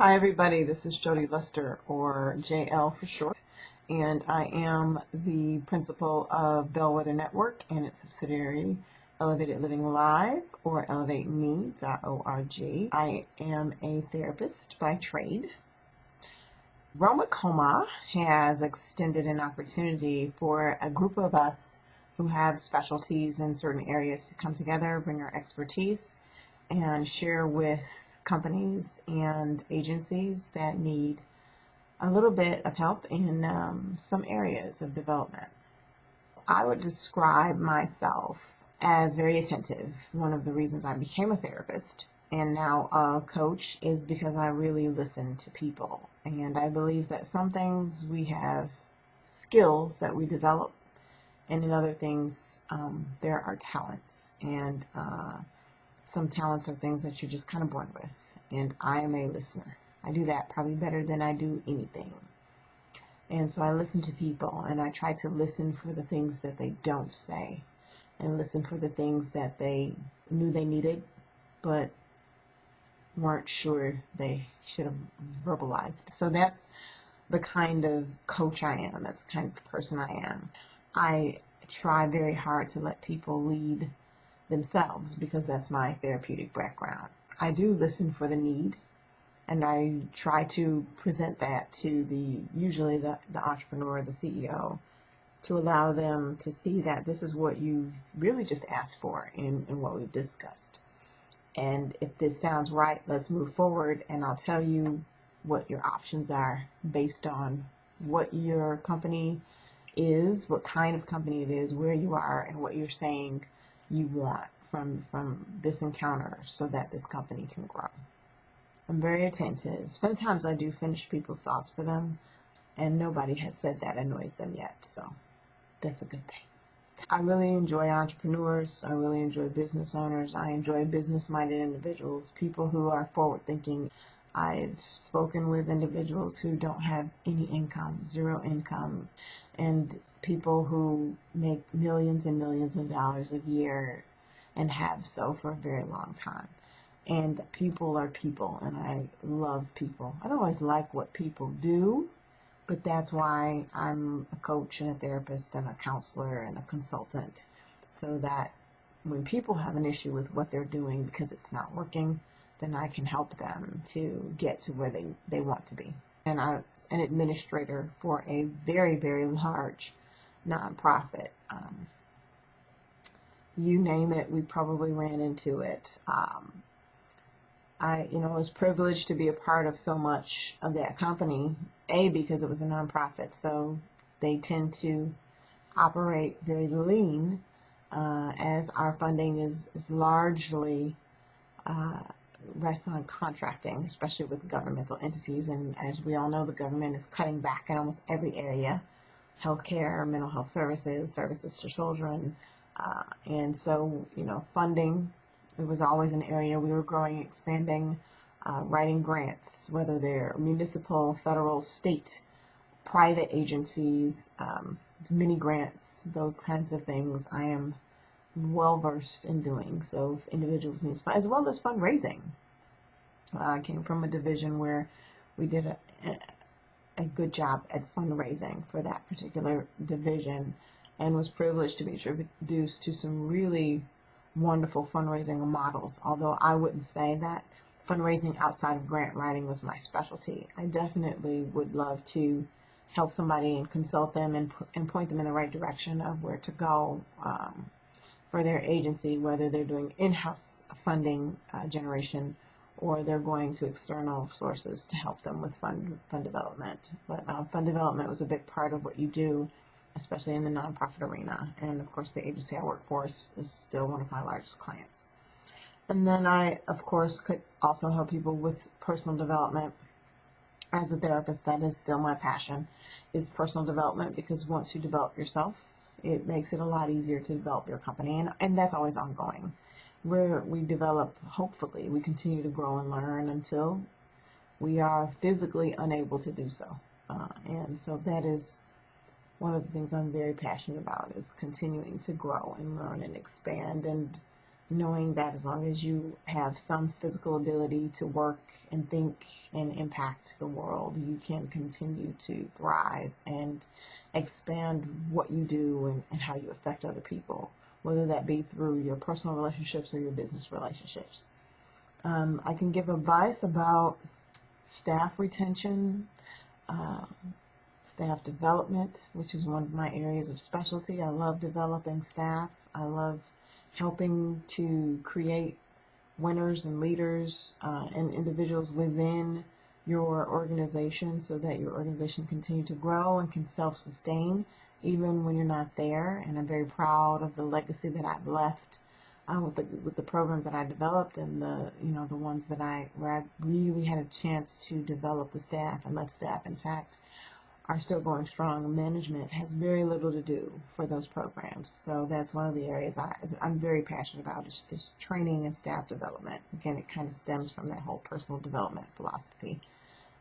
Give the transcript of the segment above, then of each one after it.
Hi everybody, this is Jody Lester, or JL for short, and I am the principal of Bellwether Network and its subsidiary Elevated Living Live, or elevateme.org. I am a therapist by trade. Roma Coma has extended an opportunity for a group of us who have specialties in certain areas to come together, bring our expertise, and share with companies and agencies that need a little bit of help in some areas of development. I would describe myself as very attentive. One of the reasons I became a therapist and now a coach is because I really listen to people. And I believe that some things we have skills that we develop, and in other things, there are talents. And some talents are things that you're just kind of born with, and I am a listener. I do that probably better than I do anything. And so I listen to people, and I try to listen for the things that they don't say, and listen for the things that they knew they needed, but weren't sure they should have verbalized. So that's the kind of coach I am. That's the kind of person I am. I try very hard to let people lead themselves because that's my therapeutic background. I do listen for the need, and I try to present that to usually the entrepreneur, the CEO, to allow them to see that this is what you really just asked for in what we've discussed. And if this sounds right, let's move forward, and I'll tell you what your options are based on what your company is, what kind of company it is, where you are, and what you're saying you want from this encounter so that this company can grow. I'm very attentive. Sometimes I do finish people's thoughts for them, and nobody has said that annoys them yet, so that's a good thing. I really enjoy entrepreneurs. I really enjoy business owners. I enjoy business-minded individuals, people who are forward-thinking. I've spoken with individuals who don't have any income, zero income, and people who make millions and millions of dollars a year and have so for a very long time. And people are people, and I love people. I don't always like what people do, but that's why I'm a coach and a therapist and a counselor and a consultant, so that when people have an issue with what they're doing because it's not working, then I can help them to get to where they want to be. And I'm an administrator for a very, very large nonprofit. You name it, we probably ran into it. I was privileged to be a part of so much of that company, because it was a nonprofit, so they tend to operate very lean, as our funding is largely rests on contracting, especially with governmental entities. And as we all know, the government is cutting back in almost every area: healthcare, mental health services, services to children. And so, funding, it was always an area we were growing, expanding, writing grants, whether they're municipal, federal, state, private agencies, mini grants, those kinds of things. I am well versed in doing. So if individuals need, as well as fundraising. I came from a division where we did a good job at fundraising for that particular division, and was privileged to be introduced to some really wonderful fundraising models. Although I wouldn't say that fundraising outside of grant writing was my specialty, I definitely would love to help somebody and consult them and point them in the right direction of where to go for their agency, whether they're doing in-house funding generation or they're going to external sources to help them with fund development. But fund development was a big part of what you do, especially in the nonprofit arena. And of course, the agency I work for is still one of my largest clients. And then I, of course, could also help people with personal development. As a therapist, that is still my passion, is personal development, because once you develop yourself, it makes it a lot easier to develop your company, and that's always ongoing. Where we develop, hopefully, we continue to grow and learn until we are physically unable to do so. And so that is one of the things I'm very passionate about, is continuing to grow and learn and expand and knowing that as long as you have some physical ability to work and think and impact the world, you can continue to thrive and expand what you do and how you affect other people, whether that be through your personal relationships or your business relationships. I can give advice about staff retention, uh, staff development, which is one of my areas of specialty. I love developing staff. I love helping to create winners and leaders and individuals within your organization so that your organization can continue to grow and can self-sustain even when you're not there. And I'm very proud of the legacy that I've left with the programs that I developed and the ones that where I really had a chance to develop the staff and left staff intact are still going strong. Management has very little to do for those programs. So that's one of the areas I'm very passionate about is training and staff development. Again, it kind of stems from that whole personal development philosophy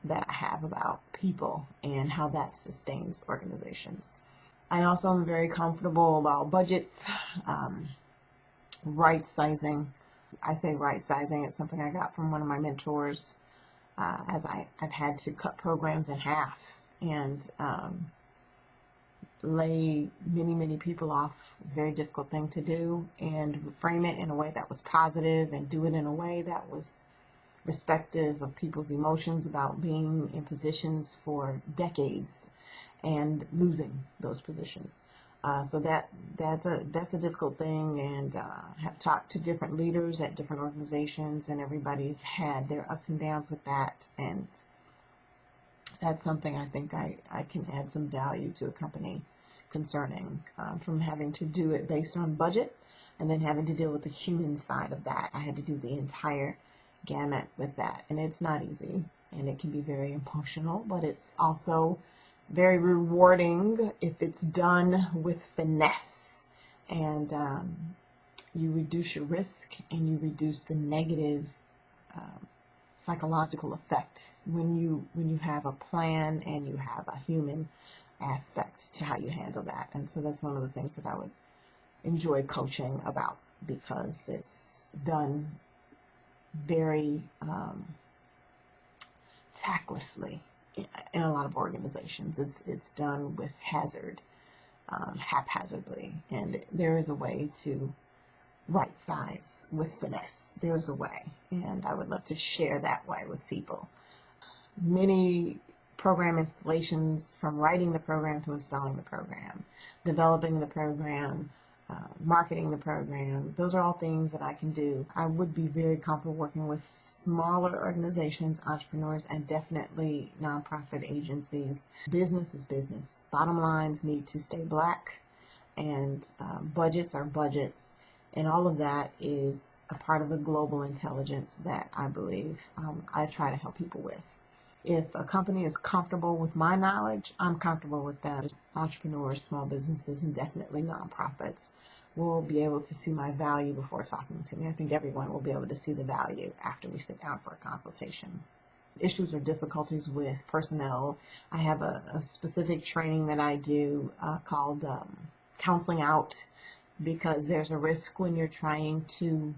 that I have about people and how that sustains organizations. I also am very comfortable about budgets, right sizing. I say right sizing. It's something I got from one of my mentors as I've had to cut programs in half and lay many people off. Very difficult thing to do, and frame it in a way that was positive and do it in a way that was respective of people's emotions about being in positions for decades and losing those positions. So that's a difficult thing, and have talked to different leaders at different organizations, and everybody's had their ups and downs with that, and that's something I think I can add some value to a company concerning, from having to do it based on budget and then having to deal with the human side of that. I had to do the entire gamut with that, and it's not easy, and it can be very emotional, but it's also very rewarding if it's done with finesse, and you reduce your risk and you reduce the negative psychological effect when you have a plan and you have a human aspect to how you handle that. And so that's one of the things that I would enjoy coaching about, because it's done very tactlessly in a lot of organizations. It's done with hazard, haphazardly, and there is a way to right size with finesse. There's a way, and I would love to share that way with people. Many program installations, from writing the program to installing the program, developing the program, marketing the program, those are all things that I can do. I would be very comfortable working with smaller organizations, entrepreneurs, and definitely nonprofit agencies. Business is business. Bottom lines need to stay black, and budgets are budgets. And all of that is a part of the global intelligence that I believe I try to help people with. If a company is comfortable with my knowledge, I'm comfortable with that. Entrepreneurs, small businesses, and definitely nonprofits will be able to see my value before talking to me. I think everyone will be able to see the value after we sit down for a consultation. Issues or difficulties with personnel, I have a specific training that I do called counseling out, because there's a risk when you're trying to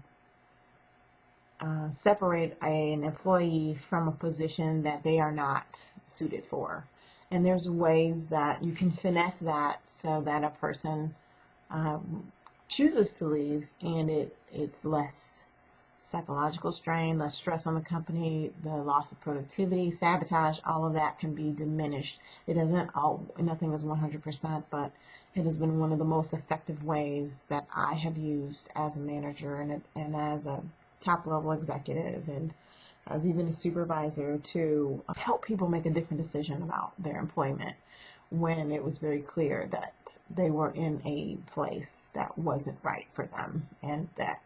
separate an employee from a position that they are not suited for. And there's ways that you can finesse that so that a person chooses to leave, and it's less psychological strain, less stress on the company, the loss of productivity, sabotage, all of that can be diminished. It doesn't nothing is 100%, but it has been one of the most effective ways that I have used as a manager and as a top-level executive and as even a supervisor to help people make a different decision about their employment when it was very clear that they were in a place that wasn't right for them, and that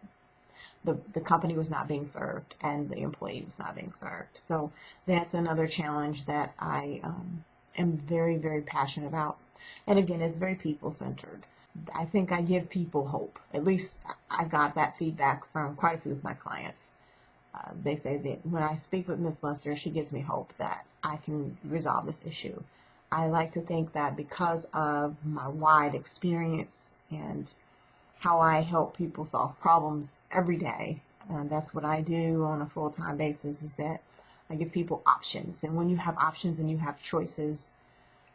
the company was not being served and the employee was not being served. So that's another challenge that I am very passionate about. And again, it's very people-centered. I think I give people hope. At least I got that feedback from quite a few of my clients. They say that when I speak with Ms. Lester, she gives me hope that I can resolve this issue. I like to think that because of my wide experience and how I help people solve problems every day. And that's what I do on a full-time basis, is that I give people options. And when you have options and you have choices,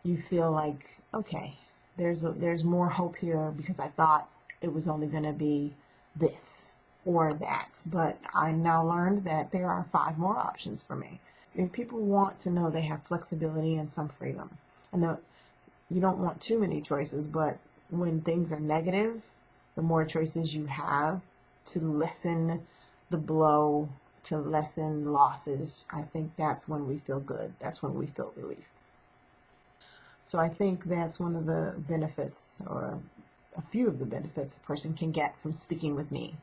you feel like, okay, there's more hope here, because I thought it was only going to be this or that. But I now learned that there are 5 more options for me. And people want to know they have flexibility and some freedom. And you don't want too many choices, but when things are negative, the more choices you have to lessen the blow, to lessen losses, I think that's when we feel good. That's when we feel relief. So I think that's one of the benefits, or a few of the benefits, a person can get from speaking with me.